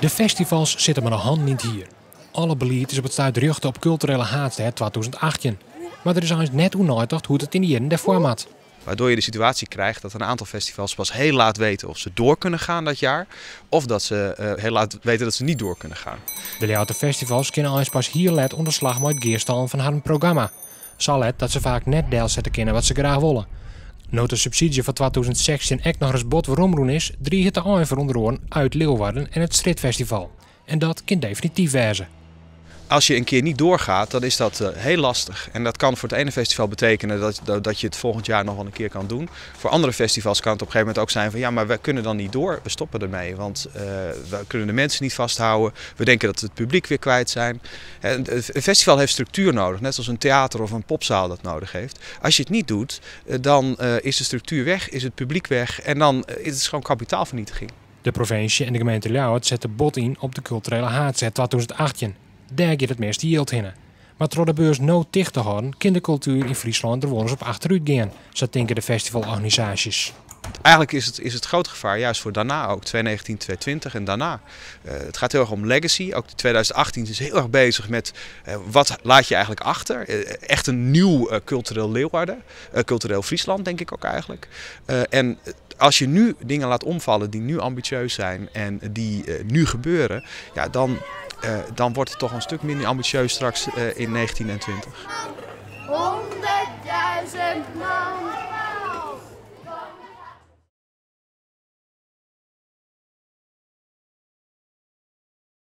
De festivals zitten maar een hand niet hier. Alle beleid is op het stuit op culturele haatstad 2018. Maar er is eigenlijk net onnagedacht hoe het in de jaren daarvoor maat. Waardoor je de situatie krijgt dat een aantal festivals pas heel laat weten of ze door kunnen gaan dat jaar. Of dat ze heel laat weten dat ze niet door kunnen gaan. De later festivals kunnen eens pas hier let onderslag met het geerstallen van haar programma. Zal het dat ze vaak net deel zetten kunnen wat ze graag willen. Nood de subsidie van 2016 echt nog eens bot waarom is, drie het de aanveronderen uit Leeuwarden en het Strijdfestival. En dat kan definitief wezen. Als je een keer niet doorgaat, dan is dat heel lastig. En dat kan voor het ene festival betekenen dat je het volgend jaar nog wel een keer kan doen. Voor andere festivals kan het op een gegeven moment ook zijn van ja, maar we kunnen dan niet door. We stoppen ermee, want we kunnen de mensen niet vasthouden. We denken dat we het publiek weer kwijt zijn. Een festival heeft structuur nodig, net zoals een theater of een popzaal dat nodig heeft. Als je het niet doet, dan is de structuur weg, is het publiek weg en dan is het gewoon kapitaalvernietiging. De provincie en de gemeente Ljouwert zetten bot in op de culturele haatset 2018. Daar gaat het meeste yield in. Maar door de beurs nooit dicht te houden, kan de cultuur in Friesland er eens op achteruit gaan, zo denken de festivalorganisaties. Eigenlijk is het groot gevaar juist voor daarna ook, 2019, 2020 en daarna. Het gaat heel erg om legacy. Ook 2018 is heel erg bezig met wat laat je eigenlijk achter. Echt een nieuw cultureel Leeuwarden, cultureel Friesland denk ik ook eigenlijk. En als je nu dingen laat omvallen die nu ambitieus zijn en die nu gebeuren, ja, dan wordt het toch een stuk minder ambitieus straks in 19 en 20. 100.000 man.